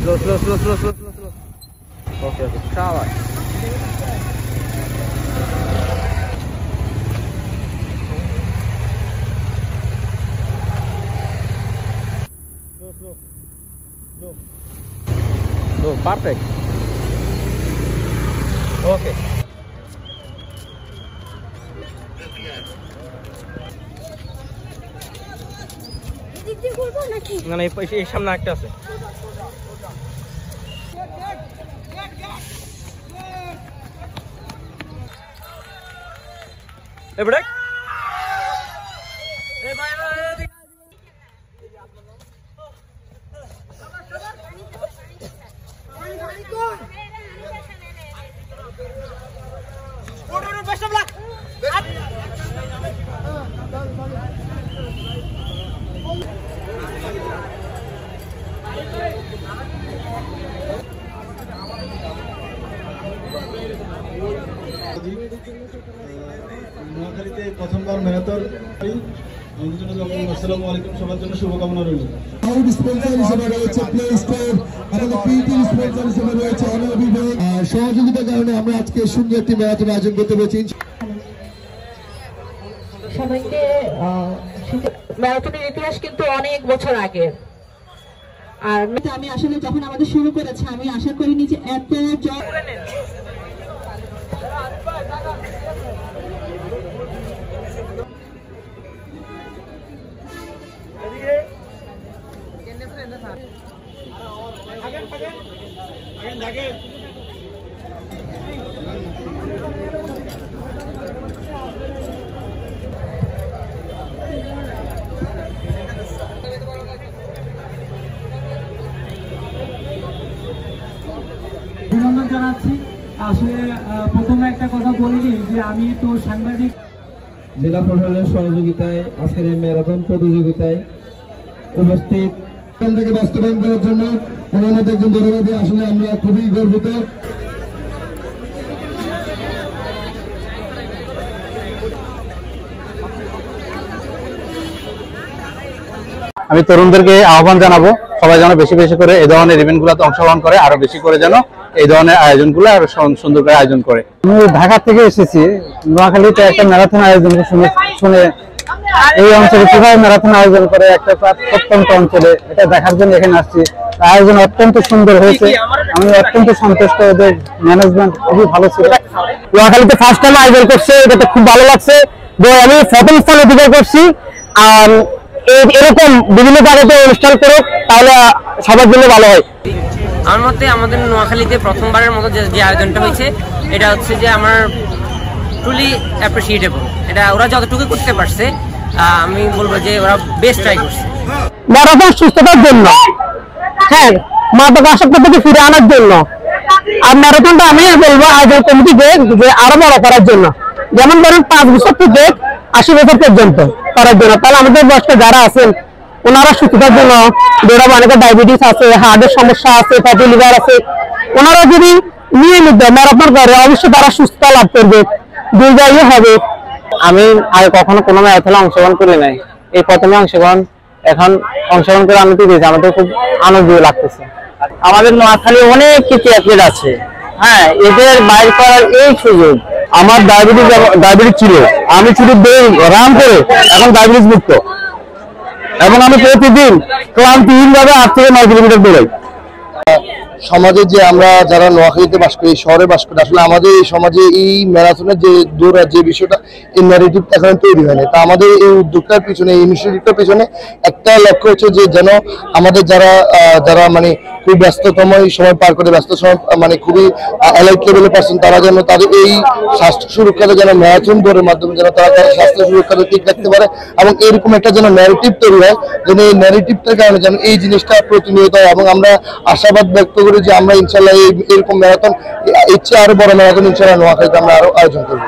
Slow. Okay. Shower. Slow. Perfect. Okay. না এই সামনে একটা আছে। ব্রেক নোয়াখালীতে প্রথমবার ম্যারাথন আসসালামু আলাইকুম সবার জন্য শুভকামনা রইল। আমাদের স্পন্সর হিসেবে রয়েছে প্লে স্টোর, আমাদের পিটি স্পন্সর হিসেবে রয়েছে সহযোগিতার কারণে আমরা আজকে সুন্দর একটি ম্যারাথন আয়োজন করতে পেরেছি। সবাইকে ম্যারাথনের ইতিহাস কিন্তু অনেক বছর আগে, আর আমি আসলে যখন আমাদের শুরু করেছে আমি আশা করিনি যে এত অভিনন্দন জানাচ্ছি। আসলে প্রথমে একটা কথা বলিনি যে আমি তো সাংবাদিক। জেলা প্রশাসনের সহযোগিতায় আজকের এই ম্যারাথন প্রতিযোগিতায় উপস্থিত থেকে বাস্তবায়ন করার জন্য ওনাদের একজন ধন্যবাদ। আসলে আমরা খুবই গর্বিত। আমি তরুণদেরকে আহ্বান জানাবো সবাই যেন বেশি বেশি করে এই ধরনের ইভেন্টগুলোতে অংশগ্রহণ করে, আরো বেশি করে যেন এই ধরনের আয়োজনগুলো আরো সুন্দর করে আয়োজন করে। আমি ঢাকা থেকে এসেছি, নোয়াখালীতে একটা ম্যারাথন আয়োজন শুনে এই অঞ্চলে কিভাবে ম্যারাথন আয়োজন করে একটা প্রত্যন্ত অঞ্চলে, এটা দেখার জন্য এখানে আসছি। আয়োজন অত্যন্ত সুন্দর হয়েছে, আমি অত্যন্ত সন্তুষ্ট, ওদের ম্যানেজমেন্ট খুবই ভালো ছিল। নোয়াখালীতে ফার্স্ট টাইম আয়োজন করছে, এটাতে খুব ভালো লাগছে। আমি প্রথম স্থান অধিকার করছি, আর এরকম বিভিন্ন জায়গাতে অনুষ্ঠান করুক তাহলে সবার জন্য ভালো হয়। আমার মতে আমাদের নোয়াখালীতে প্রথমবারের মতো যে আয়োজনটা হয়েছে এটা হচ্ছে যে আমার ট্রুলি অ্যাপ্রিসিয়েটেবল। এটা ওরা যতটুকু করতে পারছে আমি বলবো যে ওরা বেস্ট ট্রাই করছে। ম্যারাথন সুস্থতার জন্য, হ্যাঁ, মাদকাসক্ত থেকে ফিরে আনার জন্য। আর ম্যারাথনটা আমি বলবো আয়োজন কমিটিকে যে আরো বড় করার জন্য, যেমন ধরুন 5 বছর থেকে 80 বছর পর্যন্ত করার জন্য। তাহলে আমাদের বয়স্ক যারা আছেন ওনারা সুস্থতার জন্য, যারা অনেকের ডায়াবেটিস আছে, হার্টের সমস্যা আছে, ফ্যাটি লিভার আছে, ওনারা যদি নিয়মিত ম্যারাথন করে অবশ্যই তারা সুস্থতা লাভ করবে, দীর্ঘায়ু হবে। আমি আগে কখনো কোনো ম্যারাথনে অংশগ্রহণ করি নাই, এই প্রথমে এখন অংশগ্রহণ করে আমি দিয়েছি, আমাদের খুব আনন্দ লাগতেছে। আমাদের নোয়াখালী অনেক কিছু অ্যাথলেট আছে, হ্যাঁ, এদের বাইর করার এই সুযোগ। আমার ডায়াবেটিস ছিল, আমি শুধু রান করে এখন ডায়াবেটিস মুক্ত, এবং আমি প্রতিদিন ক্লান্তিহীন ভাবে 8 থেকে 9 কিলোমিটার দৌড়াই। সমাজে যে আমরা যারা নোয়াখালীতে বাস করি, শহরে বাস করি, আসলে আমাদের এই সমাজে এই ম্যারাথনের যে দৌড়া যে বিষয়টা, এই ন্যারেটিভটা এখন তৈরি হয়নি। তা আমাদের এই উদ্যোগটার পিছনে, এই ইনিশিয়েটিভটার পিছনে একটা লক্ষ্য হচ্ছে যে যেন আমাদের যারা মানে খুব ব্যস্ততম সময় পার করে, ব্যস্ত সময় মানে খুবই অ্যালার্ট লেভেলের পার্সন, তারা যেন তাদের এই স্বাস্থ্য সুরক্ষাটা যেন ম্যারাথন দৌড়ের মাধ্যমে যেন তারা তাদের স্বাস্থ্য সুরক্ষাটা ঠিক রাখতে পারে, এবং এরকম একটা যেন ন্যারেটিভ তৈরি হয়, যেন এই ন্যারেটিভটার কারণে যেন এই জিনিসটা প্রতিনিয়ত হয়। এবং আমরা আশাবাদ ব্যক্ত করি যে আমরা ইনশাল্লাহ এরকম ম্যারাথন, ইচ্ছে আরো বড় ম্যারাথন ইনশাল্লাহ নোয়াখালীতে আমরা আরো আয়োজন করবো।